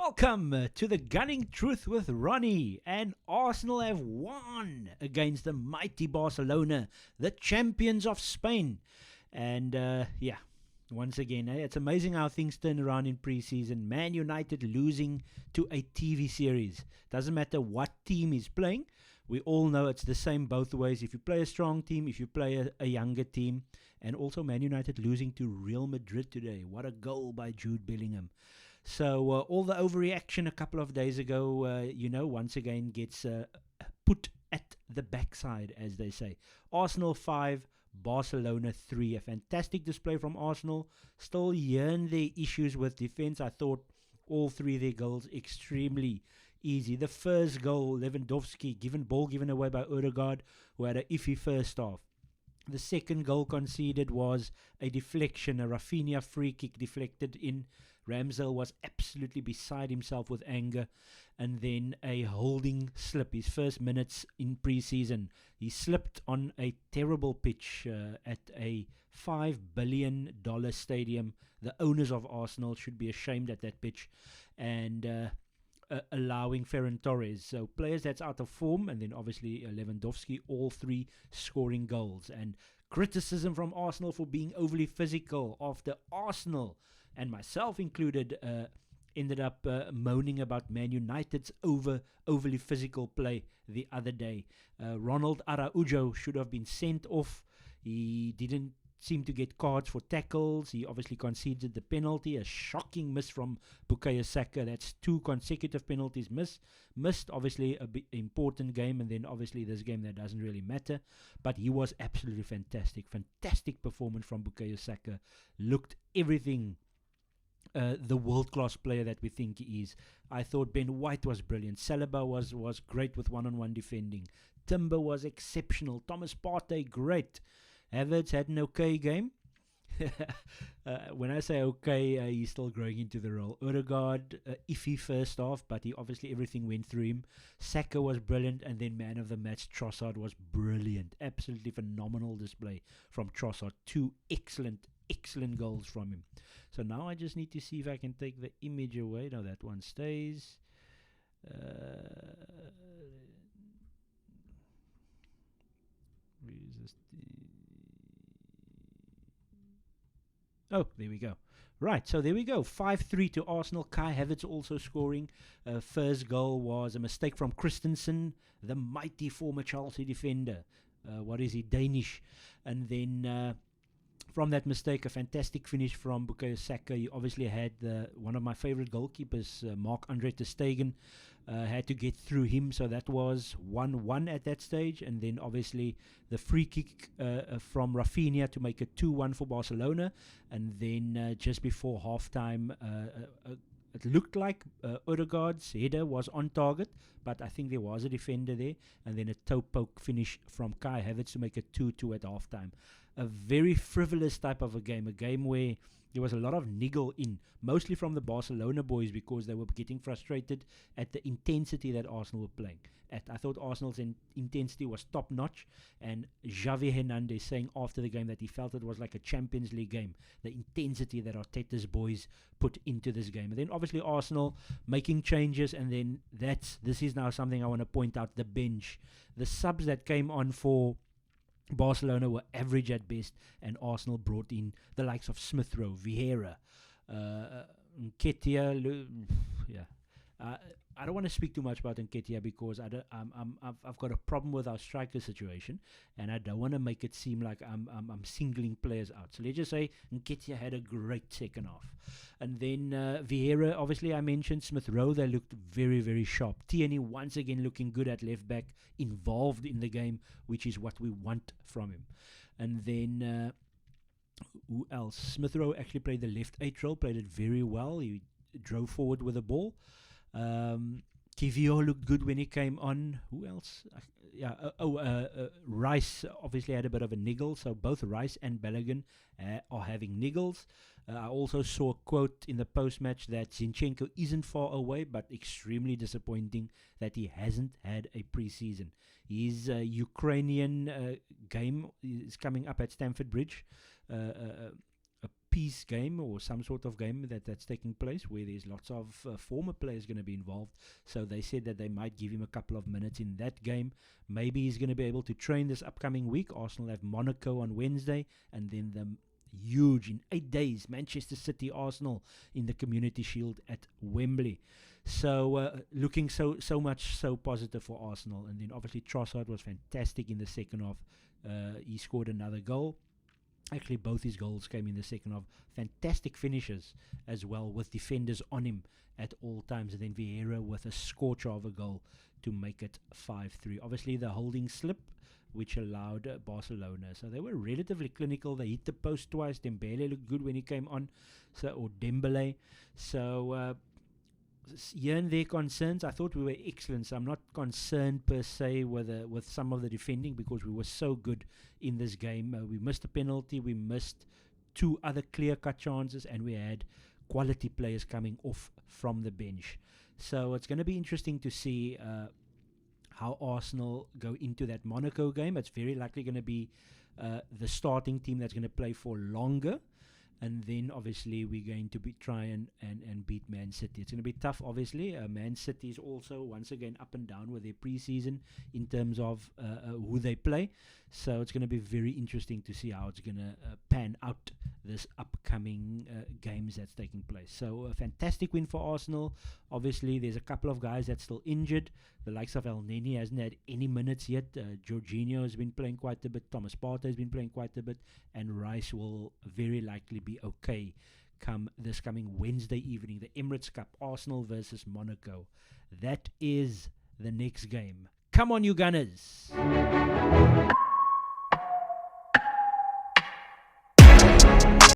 Welcome to the Gunning Truth with Roni. And Arsenal have won against the mighty Barcelona, the champions of Spain. And once again, it's amazing how things turn around in pre-season. Man United losing to a TV series. Doesn't matter what team is playing. We all know it's the same both ways. If you play a strong team, if you play a younger team. And also Man United losing to Real Madrid today. What a goal by Jude Bellingham. So all the overreaction a couple of days ago, once again gets put at the backside, as they say. Arsenal 5, Barcelona 3. A fantastic display from Arsenal. Still yearn their issues with defense. I thought all three of their goals extremely easy. The first goal, Lewandowski, ball given away by Odegaard, who had an iffy first half. The second goal conceded was a deflection, a Rafinha free kick deflected in. Ramsdale was absolutely beside himself with anger. And then a holding slip, his first minutes in pre-season. He slipped on a terrible pitch at a $5 billion stadium. The owners of Arsenal should be ashamed at that pitch. And allowing Ferran Torres. So players that's out of form. And then obviously Lewandowski, all three scoring goals. And criticism from Arsenal for being overly physical after Arsenal, and myself included, ended up moaning about Man United's overly physical play the other day. Ronald Araujo should have been sent off. He didn't seem to get cards for tackles. He obviously conceded the penalty, a shocking miss from Bukayo Saka. That's 2 consecutive penalties missed. Obviously a important game, and then obviously this game that doesn't really matter. But he was absolutely fantastic performance from Bukayo Saka. Looked everything the world-class player that we think he is. I thought Ben White was brilliant. Saliba was great with one-on-one defending. Timber was exceptional. Thomas Partey, great. Havertz had an okay game. When I say okay, he's still growing into the role. Odegaard, iffy first half, but everything went through him. Saka was brilliant, and then man of the match, Trossard, was brilliant. Absolutely phenomenal display from Trossard. 2 excellent goals from him. So now I just need to see if I can take the image away. No, that one stays. Oh, there we go. Right, so there we go. 5-3 to Arsenal. Kai Havertz also scoring. First goal was a mistake from Christensen, the mighty former Chelsea defender. What is he? Danish. And then from that mistake, a fantastic finish from Bukayo Saka. You obviously had one of my favorite goalkeepers, Marc-Andre ter Stegen, had to get through him. So that was 1-1 at that stage. And then obviously the free kick from Rafinha to make it 2-1 for Barcelona. And then just before halftime, it looked like Odegaard's header was on target, but I think there was a defender there. And then a toe poke finish from Kai Havertz to make it 2-2 at halftime. A very frivolous type of a game where there was a lot of niggle in, mostly from the Barcelona boys, because they were getting frustrated at the intensity that Arsenal were playing at. I thought Arsenal's intensity was top-notch, and Xavi Hernandez saying after the game that he felt it was like a Champions League game, the intensity that Arteta's boys put into this game. And then obviously Arsenal making changes, and then this is now something I want to point out, the bench. The subs that came on for Barcelona were average at best, and Arsenal brought in the likes of Smith Rowe, Vieira, Nketiah. I don't want to speak too much about Nketiah because I've got a problem with our striker situation, and I don't want to make it seem like I'm singling players out. So let's just say Nketiah had a great second half. And then Vieira, obviously I mentioned Smith Rowe, they looked very, very sharp. Tierney once again looking good at left back, involved in the game, which is what we want from him. And then who else? Smith Rowe actually played the left 8 role, played it very well. He drove forward with the ball. Kivio looked good when he came on. Who else? Rice obviously had a bit of a niggle, so both Rice and Balogun are having niggles. I also saw a quote in the post-match that Zinchenko isn't far away, but extremely disappointing that he hasn't had a pre-season. His Ukrainian game is coming up at Stamford Bridge. two-piece game or some sort of game that's taking place where there's lots of former players going to be involved. So they said that they might give him a couple of minutes in that game. Maybe he's going to be able to train this upcoming week. Arsenal have Monaco on Wednesday, and then the huge, in 8 days, Manchester City Arsenal in the Community Shield at Wembley. So looking so much so positive for Arsenal. And then obviously Trossard was fantastic in the second half. He scored another goal. Actually, both his goals came in the second half. Fantastic finishes as well, with defenders on him at all times. And then Vieira with a scorcher of a goal to make it 5-3. Obviously, the holding slip, which allowed Barcelona. So they were relatively clinical. They hit the post twice. Dembele looked good when he came on. Or Dembele. So here and there concerns. I thought we were excellent, so I'm not concerned per se with some of the defending, because we were so good in this game. We missed a penalty, we missed 2 other clear-cut chances, and we had quality players coming off from the bench. So it's going to be interesting to see how Arsenal go into that Monaco game. It's very likely going to be the starting team that's going to play for longer. And then obviously we're going to try and beat Man City. It's going to be tough, obviously. Man City is also once again up and down with their preseason in terms of who they play. So it's going to be very interesting to see how it's going to pan out this upcoming games that's taking place. So a fantastic win for Arsenal. Obviously there's a couple of guys that's still injured. The likes of El Neni hasn't had any minutes yet. Jorginho has been playing quite a bit. Thomas Partey has been playing quite a bit. And Rice will very likely be okay come this coming Wednesday evening. The Emirates Cup, Arsenal versus Monaco. That is the next game. Come on, you Gunners!